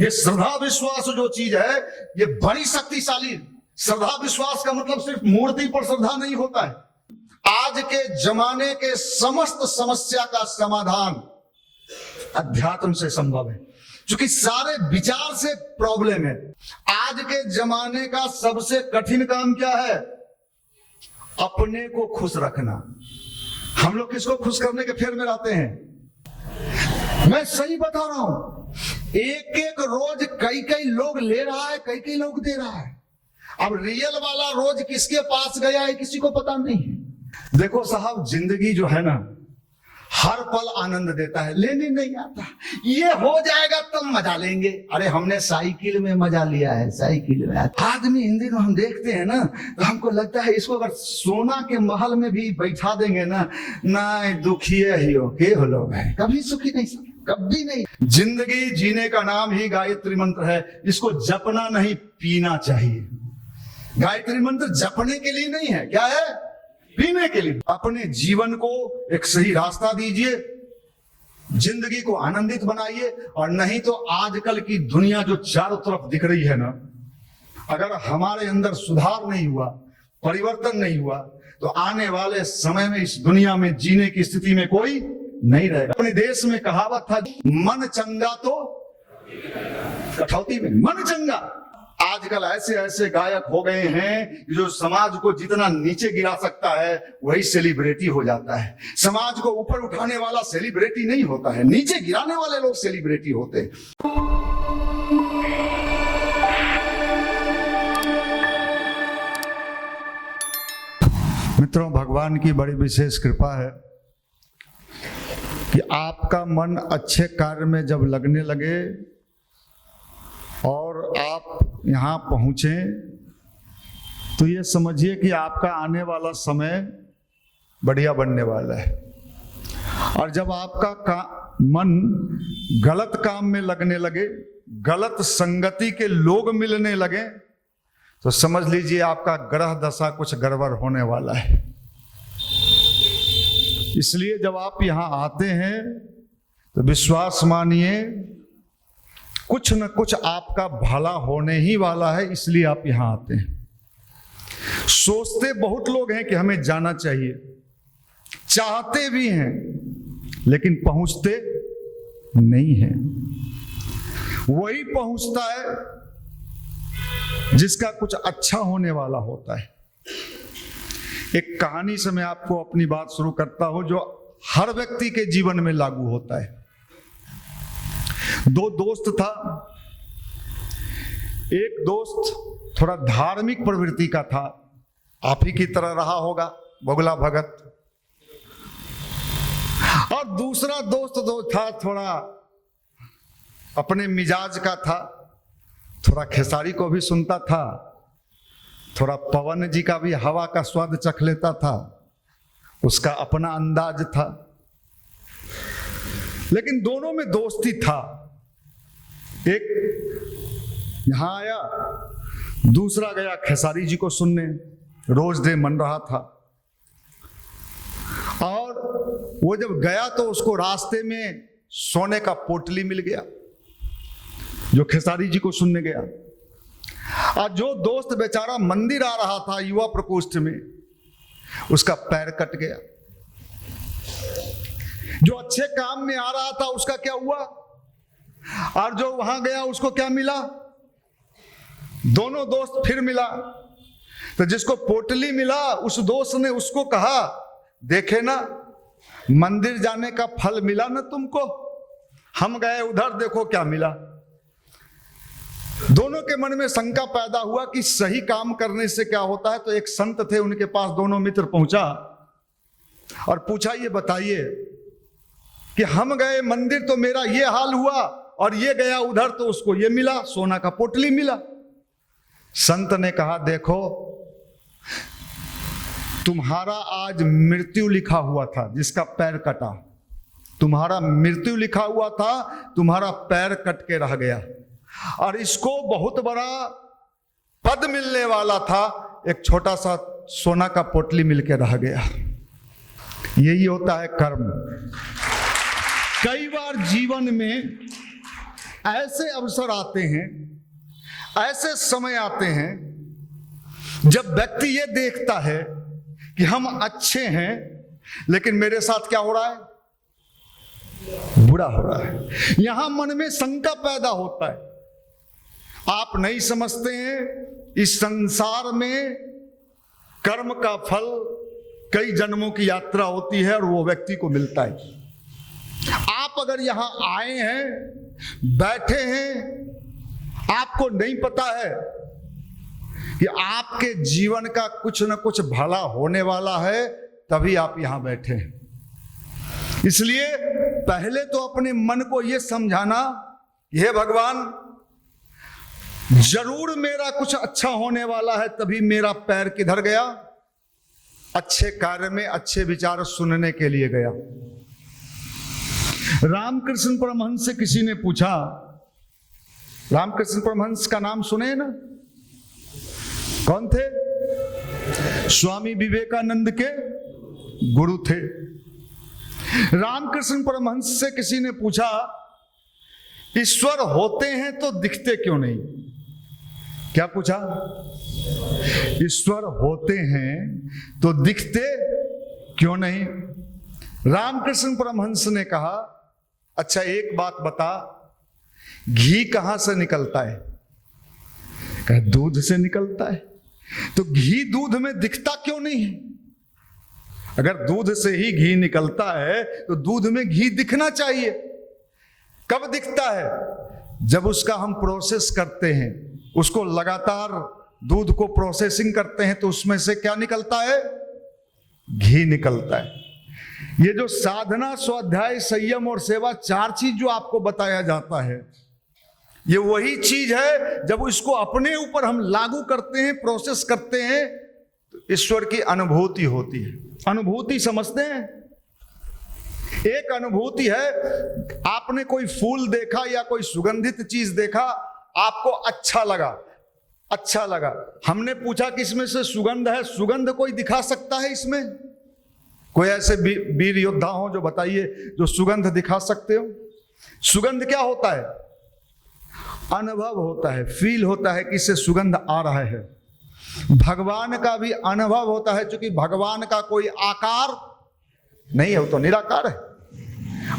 ये श्रद्धा विश्वास जो चीज है ये बड़ी शक्तिशाली। श्रद्धा विश्वास का मतलब सिर्फ मूर्ति पर श्रद्धा नहीं होता है। आज के जमाने के समस्त समस्या का समाधान अध्यात्म से संभव है, क्योंकि सारे विचार से प्रॉब्लम है। आज के जमाने का सबसे कठिन काम क्या है? अपने को खुश रखना। हम लोग किसको खुश करने के फेर में रहते हैं? मैं सही बता रहा हूं, एक एक रोज कई कई लोग ले रहा है, कई कई लोग दे रहा है। अब रियल वाला रोज किसके पास गया है किसी को पता नहीं है। देखो साहब, जिंदगी जो है ना हर पल आनंद देता है, लेने नहीं आता। ये हो जाएगा तब मजा लेंगे। अरे हमने साइकिल में मजा लिया है, साइकिल में। आदमी हिंदी को हम देखते हैं ना तो हमको लगता है इसको अगर सोना के महल में भी बैठा देंगे ना, दुखी ही हो के हो लोग है, कभी सुखी नहीं सकते, कभी नहीं। जिंदगी जीने का नाम ही गायत्री मंत्र है। इसको जपना नहीं, पीना चाहिए। गायत्री मंत्र जपने के लिए नहीं है, क्या है? पीने के लिए। अपने जीवन को एक सही रास्ता दीजिए, जिंदगी को आनंदित बनाइए। और नहीं तो आजकल की दुनिया जो चारों तरफ दिख रही है ना, अगर हमारे अंदर सुधार नहीं हुआ, परिवर्तन नहीं हुआ, तो आने वाले समय में इस दुनिया में जीने की स्थिति में कोई नहीं रहेगा। अपने देश में कहावत था, मन चंगा तो कठौती में। मन चंगा। आजकल ऐसे ऐसे गायक हो गए हैं जो समाज को जितना नीचे गिरा सकता है वही सेलिब्रिटी हो जाता है। समाज को ऊपर उठाने वाला सेलिब्रिटी नहीं होता है, नीचे गिराने वाले लोग सेलिब्रिटी होते हैं। मित्रों, भगवान की बड़ी विशेष कृपा है कि आपका मन अच्छे कार्य में जब लगने लगे और आप यहाँ पहुंचे तो ये समझिए कि आपका आने वाला समय बढ़िया बनने वाला है। और जब आपका मन गलत काम में लगने लगे, गलत संगति के लोग मिलने लगे, तो समझ लीजिए आपका ग्रह दशा कुछ गड़बड़ होने वाला है। इसलिए जब आप यहाँ आते हैं तो विश्वास मानिए कुछ न कुछ आपका भला होने ही वाला है, इसलिए आप यहां आते हैं। सोचते बहुत लोग हैं कि हमें जाना चाहिए, चाहते भी हैं, लेकिन पहुंचते नहीं हैं। वही पहुंचता है जिसका कुछ अच्छा होने वाला होता है। एक कहानी से मैं आपको अपनी बात शुरू करता हूं जो हर व्यक्ति के जीवन में लागू होता है। दो दोस्त था। एक दोस्त थोड़ा धार्मिक प्रवृत्ति का था, आप ही की तरह रहा होगा, बगुला भगत। और दूसरा दोस्त जो था थोड़ा अपने मिजाज का था, थोड़ा खेसारी को भी सुनता था, थोड़ा पवन जी का भी हवा का स्वाद चख लेता था, उसका अपना अंदाज था। लेकिन दोनों में दोस्ती था। एक यहां आया, दूसरा गया खेसारी जी को सुनने, रोज डे मन रहा था। और वो जब गया तो उसको रास्ते में सोने का पोटली मिल गया जो खेसारी जी को सुनने गया। और जो दोस्त बेचारा मंदिर आ रहा था युवा प्रकोष्ठ में, उसका पैर कट गया। जो अच्छे काम में आ रहा था उसका क्या हुआ, और जो वहां गया उसको क्या मिला? दोनों दोस्त फिर मिला। तो जिसको पोटली मिला उस दोस्त ने उसको कहा, देखे ना मंदिर जाने का फल मिला ना तुमको, हम गए उधर, देखो क्या मिला। दोनों के मन में शंका पैदा हुआ कि सही काम करने से क्या होता है। तो एक संत थे, उनके पास दोनों मित्र पहुंचा और पूछा, ये बताइए कि हम गए मंदिर तो मेरा ये हाल हुआ, और ये गया उधर तो उसको ये मिला, सोना का पोटली मिला। संत ने कहा, देखो तुम्हारा आज मृत्यु लिखा हुआ था, जिसका पैर कटा, तुम्हारा मृत्यु लिखा हुआ था, तुम्हारा पैर कट के रह गया। और इसको बहुत बड़ा पद मिलने वाला था, एक छोटा सा सोना का पोटली मिलके रह गया। यही होता है कर्म। कई बार जीवन में ऐसे अवसर आते हैं, ऐसे समय आते हैं जब व्यक्ति ये देखता है कि हम अच्छे हैं, लेकिन मेरे साथ क्या हो रहा है? बुरा हो रहा है। यहां मन में शंका पैदा होता है। आप नहीं समझते हैं इस संसार में कर्म का फल कई जन्मों की यात्रा होती है और वो व्यक्ति को मिलता है। आप अगर यहां आए हैं, बैठे हैं, आपको नहीं पता है कि आपके जीवन का कुछ न कुछ भला होने वाला है, तभी आप यहां बैठे हैं। इसलिए पहले तो अपने मन को यह समझाना, हे भगवान, जरूर मेरा कुछ अच्छा होने वाला है, तभी मेरा पैर किधर गया? अच्छे कार्य में, अच्छे विचार सुनने के लिए गया। रामकृष्ण परमहंस से किसी ने पूछा, रामकृष्ण परमहंस का नाम सुने ना? कौन थे? स्वामी विवेकानंद के गुरु थे। रामकृष्ण परमहंस से किसी ने पूछा, ईश्वर होते हैं तो दिखते क्यों नहीं? क्या पूछा? ईश्वर होते हैं तो दिखते क्यों नहीं? रामकृष्ण परमहंस ने कहा, अच्छा एक बात बता, घी कहां से निकलता है? कहा दूध से निकलता है। तो घी दूध में दिखता क्यों नहीं है? अगर दूध से ही घी निकलता है तो दूध में घी दिखना चाहिए। कब दिखता है? जब उसका हम प्रोसेस करते हैं, उसको लगातार दूध को प्रोसेसिंग करते हैं, तो उसमें से क्या निकलता है? घी निकलता है। ये जो साधना, स्वाध्याय, संयम और सेवा, चार चीज जो आपको बताया जाता है, ये वही चीज है जब इसको अपने ऊपर हम लागू करते हैं, प्रोसेस करते हैं, तो ईश्वर की अनुभूति होती है। अनुभूति समझते हैं? एक अनुभूति है, आपने कोई फूल देखा या कोई सुगंधित चीज देखा, आपको अच्छा लगा, अच्छा लगा। हमने पूछा कि इसमें से सुगंध है, सुगंध कोई दिखा सकता है इसमें? कोई ऐसे वीर योद्धा हो जो बताइए जो सुगंध दिखा सकते हो? सुगंध क्या होता है? अनुभव होता है, फील होता है कि इससे सुगंध आ रहा है। भगवान का भी अनुभव होता है, क्योंकि भगवान का कोई आकार नहीं है, वो तो निराकार है।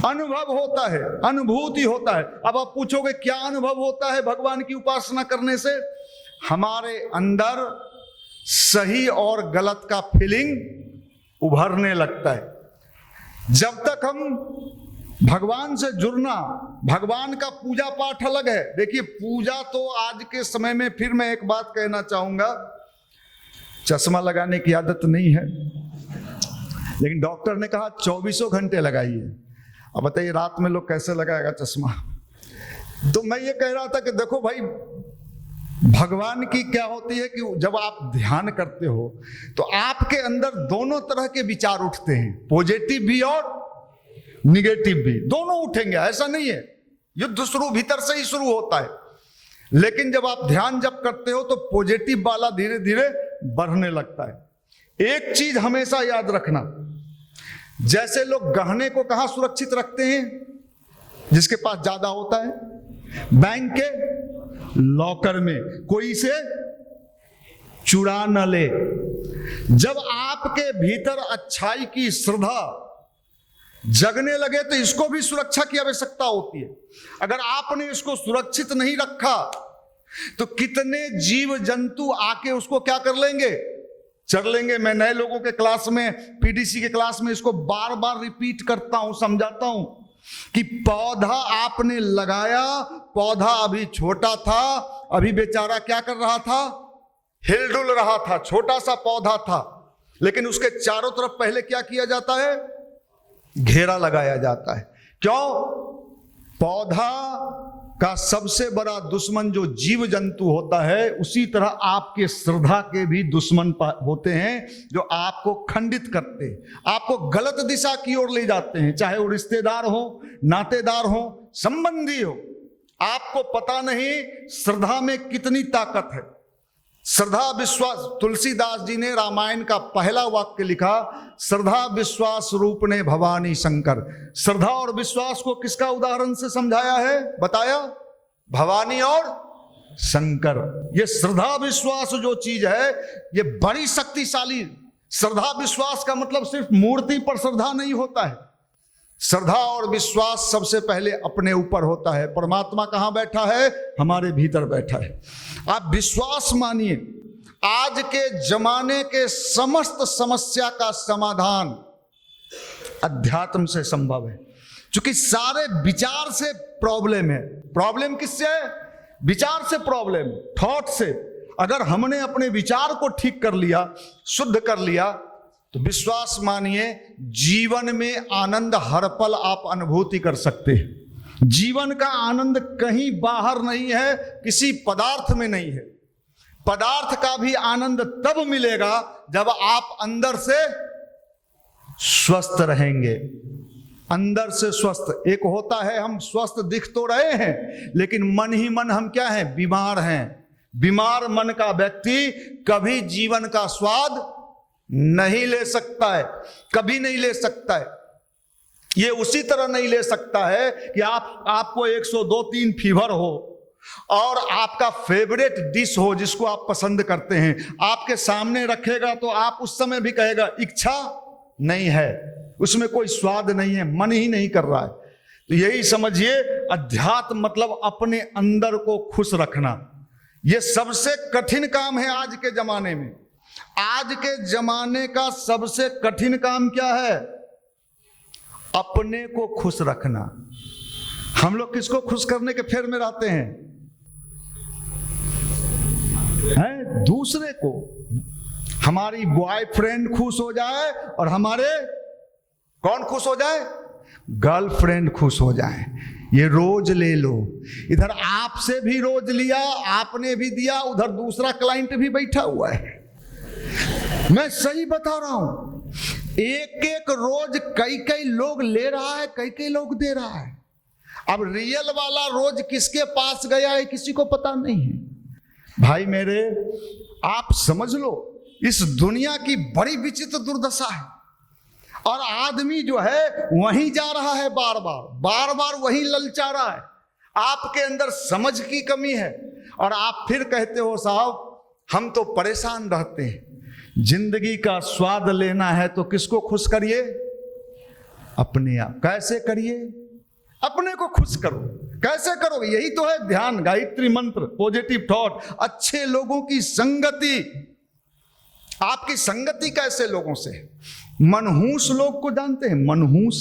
अनुभव होता है, अनुभूति होता है। अब आप पूछोगे क्या अनुभव होता है भगवान की उपासना करने से? हमारे अंदर सही और गलत का फीलिंग उभरने लगता है। जब तक हम भगवान से जुड़ना, भगवान का पूजा पाठ अलग है। देखिए, पूजा तो आज के समय में, फिर मैं एक बात कहना चाहूंगा, चश्मा लगाने की आदत नहीं है, लेकिन डॉक्टर ने कहा 24 घंटे लगाइए। अब बताइए रात में लोग कैसे लगाएगा चश्मा? तो मैं ये कह रहा था कि देखो भाई, भगवान की क्या होती है कि जब आप ध्यान करते हो तो आपके अंदर दोनों तरह के विचार उठते हैं, पॉजिटिव भी और निगेटिव भी, दोनों उठेंगे। ऐसा नहीं है, युद्ध शुरू भीतर से ही शुरू होता है, लेकिन जब आप ध्यान जब करते हो तो पॉजिटिव वाला धीरे धीरे बढ़ने लगता है। एक चीज हमेशा याद रखना, जैसे लोग गहने को कहां सुरक्षित रखते हैं? जिसके पास ज्यादा होता है, बैंक के लॉकर में, कोई इसे चुरा न ले। जब आपके भीतर अच्छाई की श्रद्धा जगने लगे तो इसको भी सुरक्षा की आवश्यकता होती है। अगर आपने इसको सुरक्षित नहीं रखा तो कितने जीव जंतु आके उसको क्या कर लेंगे? चर लेंगे। मैं नए लोगों के क्लास में, पीडीसी के क्लास में इसको बार बार रिपीट करता हूं, समझाता हूं कि पौधा आपने लगाया, पौधा अभी छोटा था, अभी बेचारा क्या कर रहा था? हिलडुल रहा था, छोटा सा पौधा था, लेकिन उसके चारों तरफ पहले क्या किया जाता है? घेरा लगाया जाता है। क्यों? पौधा का सबसे बड़ा दुश्मन जो जीव जंतु होता है, उसी तरह आपके श्रद्धा के भी दुश्मन होते हैं, जो आपको खंडित करते हैं, आपको गलत दिशा की ओर ले जाते हैं। चाहे वो रिश्तेदार हो, नातेदार हो, संबंधी हो, आपको पता नहीं श्रद्धा में कितनी ताकत है। श्रद्धा विश्वास, तुलसीदास जी ने रामायण का पहला वाक्य लिखा, श्रद्धा विश्वास रूप ने भवानी शंकर। श्रद्धा और विश्वास को किसका उदाहरण से समझाया है, बताया? भवानी और शंकर। ये श्रद्धा विश्वास जो चीज है ये बड़ी शक्तिशाली। श्रद्धा विश्वास का मतलब सिर्फ मूर्ति पर श्रद्धा नहीं होता है। श्रद्धा और विश्वास सबसे पहले अपने ऊपर होता है। परमात्मा कहां बैठा है? हमारे भीतर बैठा है। आप विश्वास मानिए, आज के जमाने के समस्त समस्या का समाधान अध्यात्म से संभव है। क्योंकि सारे विचार से प्रॉब्लम है। प्रॉब्लम किससे है? विचार से प्रॉब्लम, थॉट से। अगर हमने अपने विचार को ठीक कर लिया, शुद्ध कर लिया, तो विश्वास मानिए जीवन में आनंद हर पल आप अनुभूति कर सकते हैं। जीवन का आनंद कहीं बाहर नहीं है, किसी पदार्थ में नहीं है। पदार्थ का भी आनंद तब मिलेगा जब आप अंदर से स्वस्थ रहेंगे। अंदर से स्वस्थ। एक होता है हम स्वस्थ दिख तो रहे हैं, लेकिन मन ही मन हम क्या हैं? बीमार हैं। बीमार मन का व्यक्ति कभी जीवन का स्वाद नहीं ले सकता है, कभी नहीं ले सकता है। ये उसी तरह नहीं ले सकता है कि आपको 102-3 फीवर हो और आपका फेवरेट डिश हो जिसको आप पसंद करते हैं, आपके सामने रखेगा तो आप उस समय भी कहेगा इच्छा नहीं है, उसमें कोई स्वाद नहीं है, मन ही नहीं कर रहा है। तो यही समझिए अध्यात्म मतलब अपने अंदर को खुश रखना। यह सबसे कठिन काम है आज के जमाने में। आज के जमाने का सबसे कठिन काम क्या है? अपने को खुश रखना। हम लोग किसको खुश करने के फेर में रहते हैं? दूसरे को। हमारी बॉयफ्रेंड खुश हो जाए और हमारे कौन खुश हो जाए? गर्लफ्रेंड खुश हो जाए। ये रोज ले लो। इधर आपसे भी रोज लिया, आपने भी दिया, उधर दूसरा क्लाइंट भी बैठा हुआ है। मैं सही बता रहा हूं। एक एक रोज कई कई लोग ले रहा है, कई कई लोग दे रहा है। अब रियल वाला रोज किसके पास गया है किसी को पता नहीं है। भाई मेरे, आप समझ लो इस दुनिया की बड़ी विचित्र दुर्दशा है। और आदमी जो है वहीं जा रहा है, बार बार वहीं ललचा रहा है। आपके अंदर समझ की कमी है और आप फिर कहते हो साहब हम तो परेशान रहते हैं। जिंदगी का स्वाद लेना है तो किसको खुश करिए? अपने आप। कैसे करिए? अपने को खुश करो। कैसे करोगे? यही तो है ध्यान, गायत्री मंत्र, पॉजिटिव थॉट, अच्छे लोगों की संगति। आपकी संगति कैसे लोगों से? मनहूस लोग को जानते हैं? मनहूस,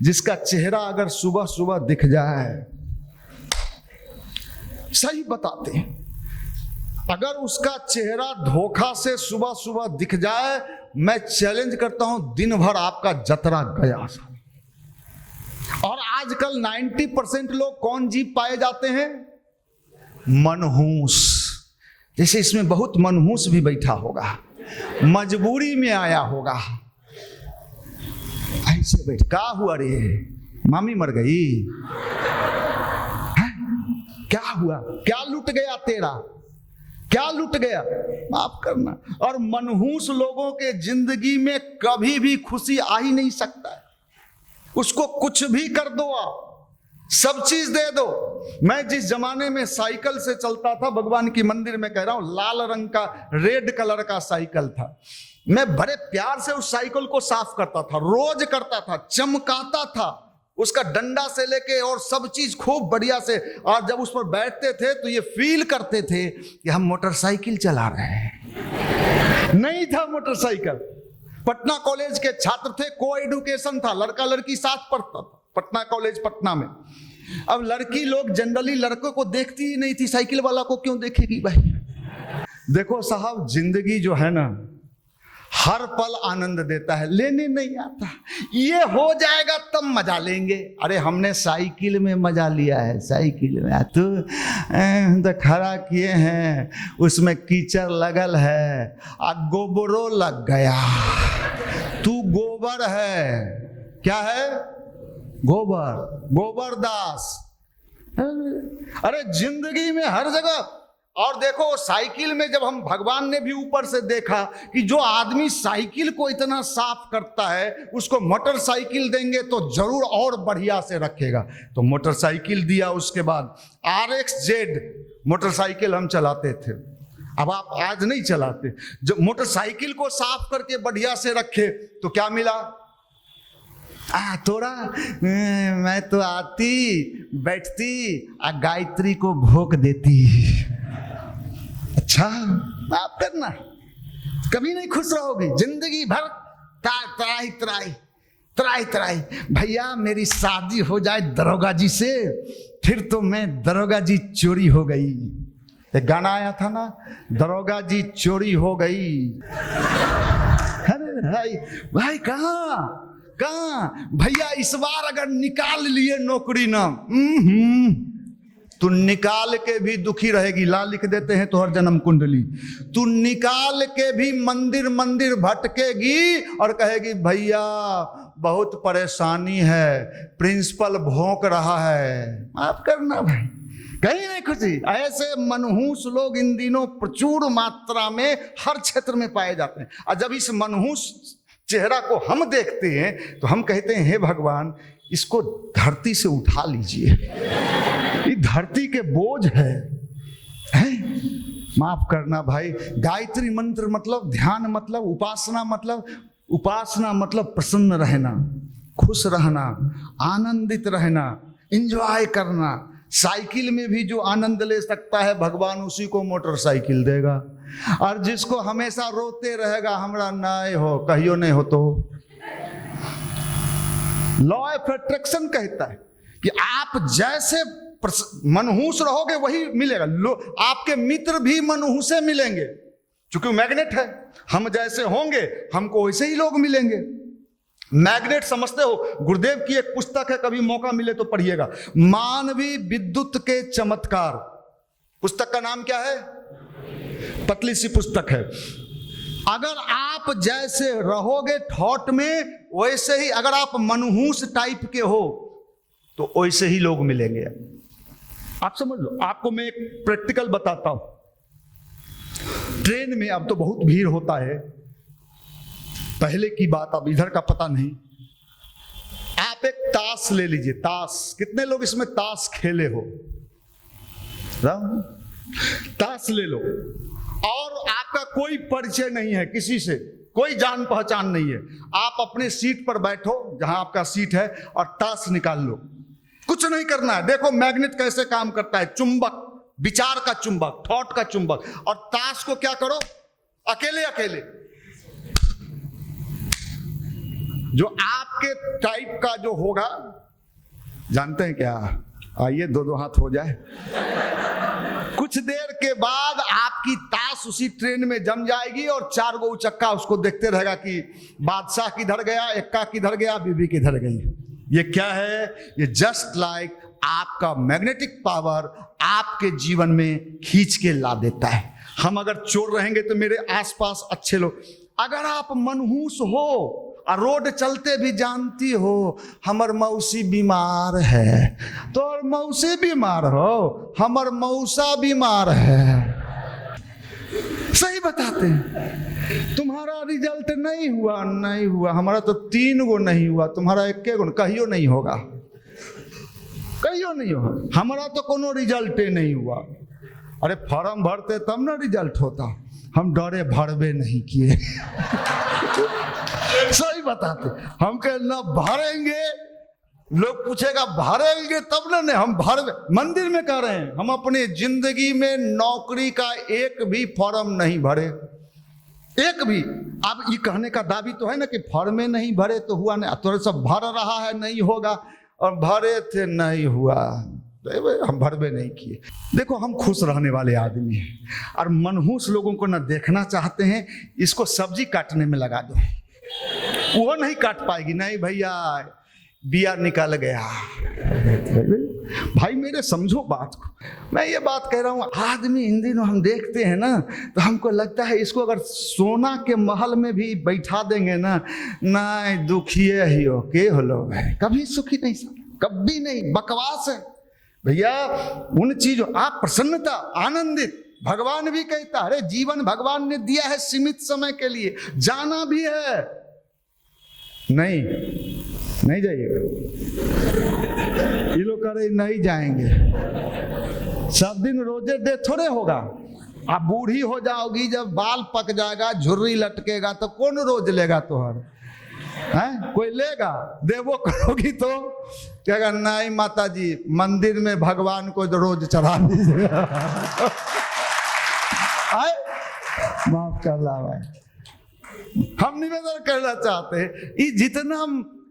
जिसका चेहरा अगर सुबह सुबह दिख जाए, सही बताते हैं, अगर उसका चेहरा धोखा से सुबह सुबह दिख जाए, मैं चैलेंज करता हूं दिन भर आपका जतरा गया। और आजकल 90% लोग कौन जीव पाए जाते हैं? मनहूस। जैसे इसमें बहुत मनहूस भी बैठा होगा, मजबूरी में आया होगा, ऐसे बैठ। क्या हुआ रे? मामी मर गई? क्या हुआ? क्या लूट गया तेरा? क्या लूट गया? माफ करना। और मनहूस लोगों के जिंदगी में कभी भी खुशी आ ही नहीं सकता है। उसको कुछ भी कर दो, आप सब चीज दे दो। मैं जिस जमाने में साइकिल से चलता था, भगवान की मंदिर में कह रहा हूं, लाल रंग का, रेड कलर का साइकिल था। मैं बड़े प्यार से उस साइकिल को साफ करता था, रोज करता था, चमकाता था, उसका डंडा से लेके और सब चीज खूब बढ़िया से। और जब उस पर बैठते थे तो ये फील करते थे कि हम मोटरसाइकिल चला रहे हैं। नहीं था मोटरसाइकिल। पटना कॉलेज के छात्र थे, को एडुकेशन था, लड़का लड़की साथ पढ़ता था, पटना कॉलेज पटना में। अब लड़की लोग जनरली लड़कों को देखती ही नहीं थी, साइकिल वाला को क्यों देखेगी भाई? देखो साहब, जिंदगी जो है ना हर पल आनंद देता है, लेने नहीं आता। ये हो जाएगा तब मजा लेंगे। अरे हमने साइकिल में मजा लिया है, साइकिल में तो खड़ा किए हैं, उसमें कीचड़ लगल है, गोबरो लग गया। तू गोबर है, क्या है? गोबर, गोबर दास। अरे जिंदगी में हर जगह और देखो साइकिल में जब हम, भगवान ने भी ऊपर से देखा कि जो आदमी साइकिल को इतना साफ करता है उसको मोटरसाइकिल देंगे तो जरूर और बढ़िया से रखेगा, तो मोटरसाइकिल दिया। उसके बाद RXZ मोटरसाइकिल हम चलाते थे, अब आप आज नहीं चलाते। जब मोटरसाइकिल को साफ करके बढ़िया से रखे तो क्या मिला? थोड़ा मैं तो आती बैठती गायत्री को भोग देती। अच्छा, आप करना, कभी नहीं खुश रहोगी जिंदगी भर। त्राही त्राही त्राही त्राही। भैया मेरी शादी हो जाए दरोगा जी से, फिर तो मैं दरोगा जी चोरी हो गई। एक गाना आया था ना, दरोगा जी चोरी हो गई। अरे भाई भाई कहाँ भैया, इस बार अगर निकाल लिए नौकरी ना, तू निकाल के भी दुखी रहेगी। ला लिख देते हैं तो हर जन्म कुंडली। तू निकाल के भी मंदिर मंदिर भटकेगी और कहेगी भैया बहुत परेशानी है, प्रिंसिपल भौंक रहा है। आप करना भाई, कहीं नहीं खुशी। ऐसे मनहूस लोग इन दिनों प्रचुर मात्रा में हर क्षेत्र में पाए जाते हैं। और जब इस मनहूस चेहरा को हम देखते हैं तो हम कहते हैं हे भगवान, इसको धरती से उठा लीजिए, ये धरती के बोझ है? माफ करना भाई। गायत्री मंत्र मतलब ध्यान, मतलब उपासना मतलब प्रसन्न रहना, खुश रहना, आनंदित रहना, एंजॉय करना। साइकिल में भी जो आनंद ले सकता है भगवान उसी को मोटरसाइकिल देगा। और जिसको हमेशा रोते रहेगा हमरा नहीं हो, कहियो नहीं हो, तो लॉ ऑफ अट्रैक्शन कहता है कि आप जैसे मनहूस रहोगे वही मिलेगा। आपके मित्र भी मनहूसे मिलेंगे, क्योंकि मैग्नेट है। हम जैसे होंगे हमको वैसे ही लोग मिलेंगे। मैग्नेट समझते हो? गुरुदेव की एक पुस्तक है, कभी मौका मिले तो पढ़िएगा, मानवी विद्युत के चमत्कार। पुस्तक का नाम क्या है? पतली सी पुस्तक है। अगर आप जैसे रहोगे थॉट में, वैसे ही अगर आप मनहूस टाइप के हो तो वैसे ही लोग मिलेंगे। आप समझ लो। आपको मैं एक प्रैक्टिकल बताता हूं। ट्रेन में अब तो बहुत भीड़ होता है, पहले की बात अब इधर का पता नहीं। आप एक ताश ले लीजिए। ताश, कितने लोग इसमें ताश खेले हो? ताश ले लो और आपका कोई परिचय नहीं है किसी से, कोई जान पहचान नहीं है। आप अपने सीट पर बैठो जहां आपका सीट है और ताश निकाल लो। कुछ नहीं करना है। देखो मैग्नेट कैसे काम करता है, चुंबक, विचार का चुंबक, थॉट का चुंबक। और ताश को क्या करो, अकेले अकेले जो आपके टाइप का जो होगा, जानते हैं क्या, आइए दो दो हाथ हो जाए। कुछ देर के बाद आपकी ताश उसी ट्रेन में जम जाएगी और चार गो उचक्का उसको देखते रहेगा कि बादशाह किधर गया, एक्का किधर गया, बीबी किधर गई। ये क्या है? ये जस्ट लाइक आपका मैग्नेटिक पावर आपके जीवन में खींच के ला देता है। हम अगर चोर रहेंगे तो मेरे आसपास अच्छे लोग। अगर आप मनहूस हो और रोड चलते भी जानती हो हमर मौसी बीमार है, तो और मौसी बीमार हो, हमर मौसा बीमार है, सही बताते हैं। तुम्हारा रिजल्ट नहीं हुआ, हमारा तो 3 गो नहीं हुआ, तुम्हारा 1 गो कहियो नहीं होगा, कहियो नहीं होगा। हमारा तो कोनो रिजल्ट नहीं हुआ। अरे फॉर्म भरते तब ना रिजल्ट होता, हम डरे भरबे नहीं किए। सही बताते, हम कह ना भरेंगे, लोग पूछेगा भरेंगे तब ना, नहीं हम भर मंदिर में कह रहे हैं। हम अपने जिंदगी में नौकरी का एक भी फॉर्म नहीं भरे, एक भी। अब ये कहने का दावी तो है ना कि फॉर्म में नहीं भरे तो हुआ नहीं, तो सब भर रहा है नहीं होगा, और भरे थे नहीं हुआ, हम भरबे नहीं किए। देखो हम खुश रहने वाले आदमी हैं और मनहूस लोगों को ना देखना चाहते हैं। इसको सब्जी काटने में लगा दो, वो नहीं काट पाएगी। नहीं भैया बिया निकल गया। भाई मेरे समझो बात को, मैं ये बात कह रहा हूँ। आदमी इन दिनों हम देखते हैं ना तो हमको लगता है इसको अगर सोना के महल में भी बैठा देंगे ना, नहीं दुखिए ही हो के हो लोग है, कभी सुखी नहीं, कभी नहीं, बकवास है भैया। उन चीजों आप प्रसन्नता, आनंदित, भगवान भी कहता अरे जीवन भगवान ने दिया है सीमित समय के लिए, जाना भी है। नहीं जाइएगा। ये लोग कह रहे नहीं जाएंगे। सब दिन रोजे डे थोड़े होगा। आप बूढ़ी हो जाओगी, जब बाल पक जाएगा, झुर्री लटकेगा, तो कौन रोज लेगा तोहर? है कोई लेगा? देवो करोगी तो कहेगा नहीं माता जी, मंदिर में भगवान को रोज चढ़ा दीजिएगा। माफ कर ला भाई, हम निवेदन करना चाहते हैं। ये जितना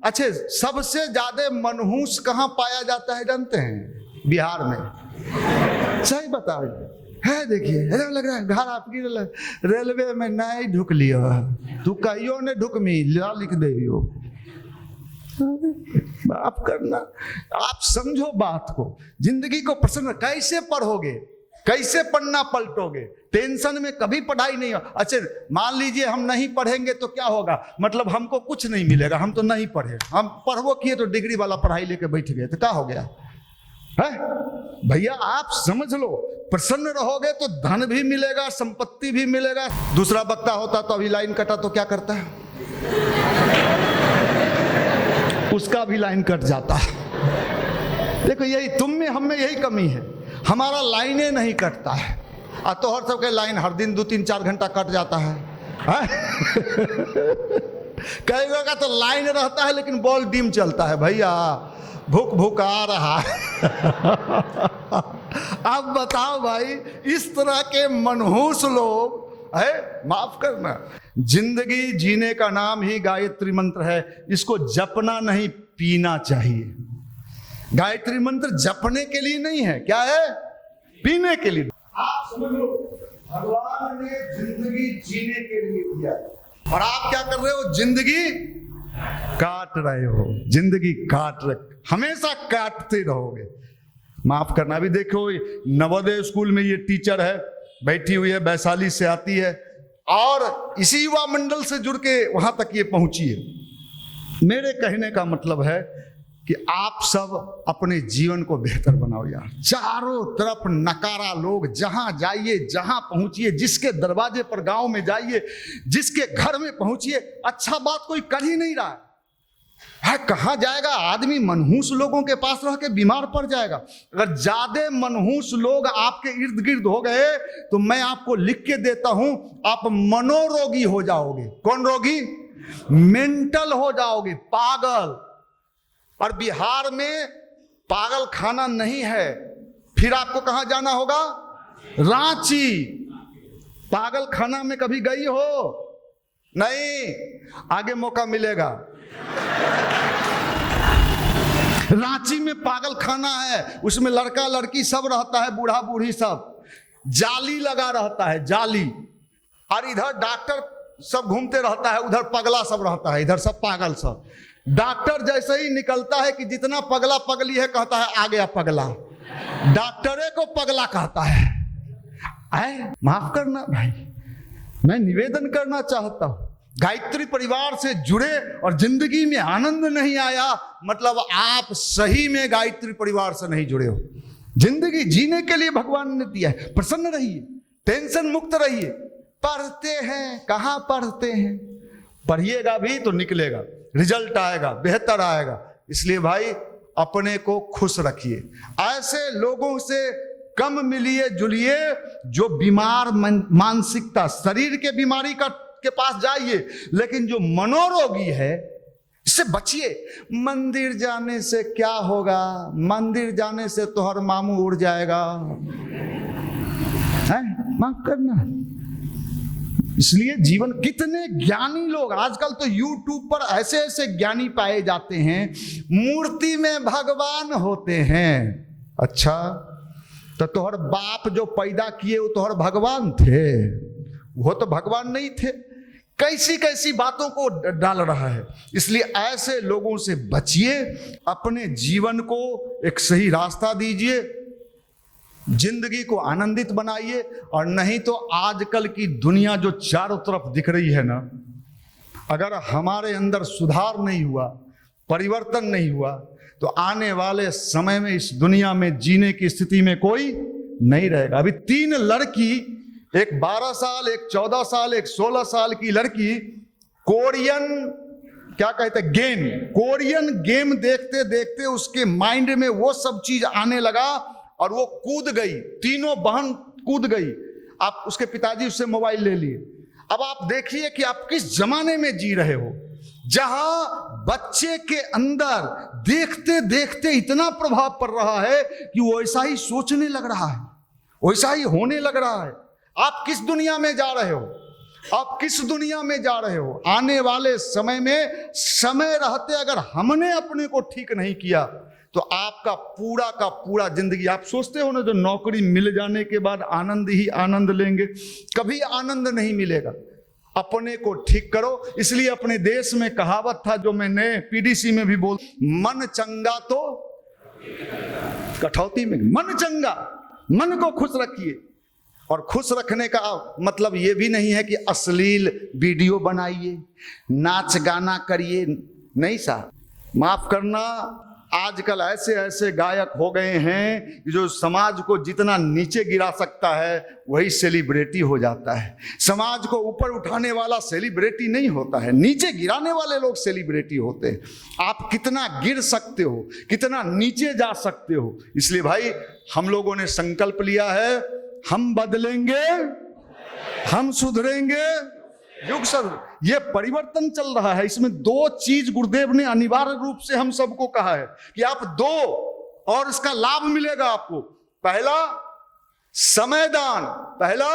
अच्छे, सबसे ज्यादा मनहूस कहाँ पाया जाता है जानते हैं? बिहार में। सही बताओ है, देखिए लग रहा है घर आपकी रेलवे में नहीं ढुक लियो, तू कहियो ने ढुकमी ला लिख देवियो। आप करना, आप समझो बात को, जिंदगी को प्रसन्न कैसे पढ़ोगे, कैसे पढ़ना पलटोगे? टेंशन में कभी पढ़ाई नहीं हो। अच्छा मान लीजिए हम नहीं पढ़ेंगे तो क्या होगा? मतलब हमको कुछ नहीं मिलेगा, हम तो नहीं पढ़े, हम पढ़वो किए तो डिग्री वाला पढ़ाई लेके बैठ गए तो क्या हो गया है? भैया आप समझ लो, प्रसन्न रहोगे तो धन भी मिलेगा, संपत्ति भी मिलेगा। दूसरा वक्ता होता तो अभी लाइन कटा तो क्या करता है? उसका भी लाइन कट जाता। देखो यही तुम में हम में यही कमी है, हमारा लाइने नहीं कटता है। तो हर सबके लाइन हर दिन 2-3-4 घंटा कट जाता है। कई लोगों का तो लाइन रहता है लेकिन बॉल डिम चलता है। भैया भूख भूख आ रहा है। अब बताओ भाई, इस तरह के मनहूस लोग है, माफ करना, जिंदगी जीने का नाम ही गायत्री मंत्र है। इसको जपना नहीं, पीना चाहिए। गायत्री मंत्र जपने के लिए नहीं है, क्या है? पीने के लिए। आप समझ लो, भगवान ने जिंदगी जीने के लिए दिया और आप क्या कर रहे हो? जिंदगी काट रहे हो। जिंदगी काट रहे, हमेशा काटते रहोगे। माफ करना। अभी देखो नवोदय स्कूल में ये टीचर है, बैठी हुई है, वैशाली से आती है और इसी युवा मंडल से जुड़ के वहां तक ये पहुंची है। मेरे कहने का मतलब है कि आप सब अपने जीवन को बेहतर बनाओ यार। चारों तरफ नकारा लोग, जहां जाइए, जहां पहुंचिए, जिसके दरवाजे पर गांव में जाइए, जिसके घर में पहुंचिए, अच्छा बात कोई कर ही नहीं रहा है। कहां जाएगा आदमी? मनहूस लोगों के पास रह के बीमार पड़ जाएगा। अगर ज्यादा मनहूस लोग आपके इर्द गिर्द हो गए तो मैं आपको लिख के देता हूं, आप मनोरोगी हो जाओगे। कौन रोगी? मेंटल हो जाओगे, पागल। और बिहार में पागल खाना नहीं है, फिर आपको कहां जाना होगा? रांची। पागल खाना में कभी गई हो? नहीं, आगे मौका मिलेगा। रांची में पागल खाना है, उसमें लड़का लड़की सब रहता है, बूढ़ा बूढ़ी सब, जाली लगा रहता है, जाली। और इधर डॉक्टर सब घूमते रहता है, उधर पगला सब रहता है, इधर सब पागल सब। डॉक्टर जैसे ही निकलता है कि जितना पगला पगली है, कहता है आ गया पगला। डॉक्टरे को पगला कहता है। माफ करना भाई, मैं निवेदन करना चाहता हूं, गायत्री परिवार से जुड़े और जिंदगी में आनंद नहीं आया, मतलब आप सही में गायत्री परिवार से नहीं जुड़े हो। जिंदगी जीने के लिए भगवान ने दिया है, प्रसन्न रहिए, टेंशन मुक्त रहिए। पढ़ते हैं, कहां पढ़ते हैं? पढ़िएगा भी तो निकलेगा, रिजल्ट आएगा, बेहतर आएगा। इसलिए भाई अपने को खुश रखिए, ऐसे लोगों से कम मिलिए जुलिए जो बीमार मानसिकता, शरीर के बीमारी के पास जाइए, लेकिन जो मनोरोगी है इससे बचिए। मंदिर जाने से क्या होगा? मंदिर जाने से तो हर मामू उड़ जाएगा, है? माफ करना। इसलिए जीवन, कितने ज्ञानी लोग आजकल तो YouTube पर ऐसे ऐसे ज्ञानी पाए जाते हैं, मूर्ति में भगवान होते हैं। अच्छा, तो तोहर बाप जो पैदा किए वो तोहर भगवान थे? वो तो भगवान नहीं थे। कैसी कैसी बातों को डाल रहा है। इसलिए ऐसे लोगों से बचिए, अपने जीवन को एक सही रास्ता दीजिए, जिंदगी को आनंदित बनाइए। और नहीं तो आजकल की दुनिया जो चारों तरफ दिख रही है ना, अगर हमारे अंदर सुधार नहीं हुआ, परिवर्तन नहीं हुआ, तो आने वाले समय में इस दुनिया में जीने की स्थिति में कोई नहीं रहेगा। अभी 3 लड़की, एक 12 साल, एक 14 साल, एक 16 साल की लड़की कोरियन, क्या कहते हैं, गेम, कोरियन गेम देखते देखते उसके माइंड में वो सब चीज आने लगा और वो कूद गई, तीनों बहन कूद गई। आप उसके पिताजी उससे मोबाइल ले लिए। अब आप देखिए कि आप किस जमाने में जी रहे हो, जहां बच्चे के अंदर देखते देखते इतना प्रभाव पड़ रहा है कि वो ऐसा ही सोचने लग रहा है, वैसा ही होने लग रहा है। आप किस दुनिया में जा रहे हो? आप किस दुनिया में जा रहे हो? आने वाले समय में, समय रहते अगर हमने अपने को ठीक नहीं किया तो आपका पूरा का पूरा जिंदगी, आप सोचते हो ना जो नौकरी मिल जाने के बाद आनंद ही आनंद लेंगे, कभी आनंद नहीं मिलेगा। अपने को ठीक करो। इसलिए अपने देश में कहावत था जो मैंने पीडीसी में भी बोल, मन चंगा तो कठौती में, मन चंगा, मन को खुश रखिए। और खुश रखने का मतलब ये भी नहीं है कि अश्लील वीडियो बनाइए, नाच गाना करिए, नहीं साहब, माफ करना। आजकल ऐसे ऐसे गायक हो गए हैं जो समाज को जितना नीचे गिरा सकता है वही सेलिब्रिटी हो जाता है। समाज को ऊपर उठाने वाला सेलिब्रिटी नहीं होता है, नीचे गिराने वाले लोग सेलिब्रिटी होते हैं। आप कितना गिर सकते हो, कितना नीचे जा सकते हो। इसलिए भाई हम लोगों ने संकल्प लिया है, हम बदलेंगे, हम सुधरेंगे, युग सर ये परिवर्तन चल रहा है। इसमें 2 चीज गुरुदेव ने अनिवार्य रूप से हम सबको कहा है कि आप 2, और इसका लाभ मिलेगा आपको। पहला समय दान, पहला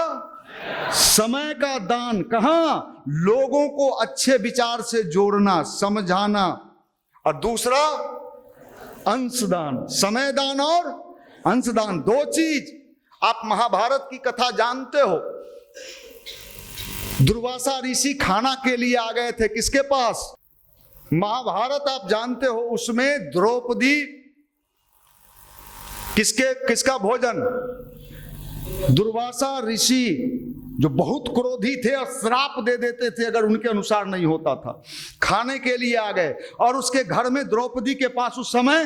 समय का दान। कहां? लोगों को अच्छे विचार से जोड़ना, समझाना। और दूसरा अंशदान, समय दान और अंशदान, 2 चीज। आप महाभारत की कथा जानते हो, दुर्वासा ऋषि खाना के लिए आ गए थे किसके पास? महाभारत आप जानते हो, उसमें द्रौपदी किसका भोजन? दुर्वासा ऋषि जो बहुत क्रोधी थे और श्राप दे देते थे अगर उनके अनुसार नहीं होता था, खाने के लिए आ गए। और उसके घर में द्रौपदी के पास उस समय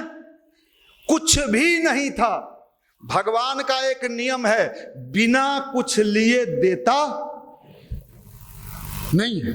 कुछ भी नहीं था। भगवान का एक नियम है, बिना कुछ लिए देता नहीं है।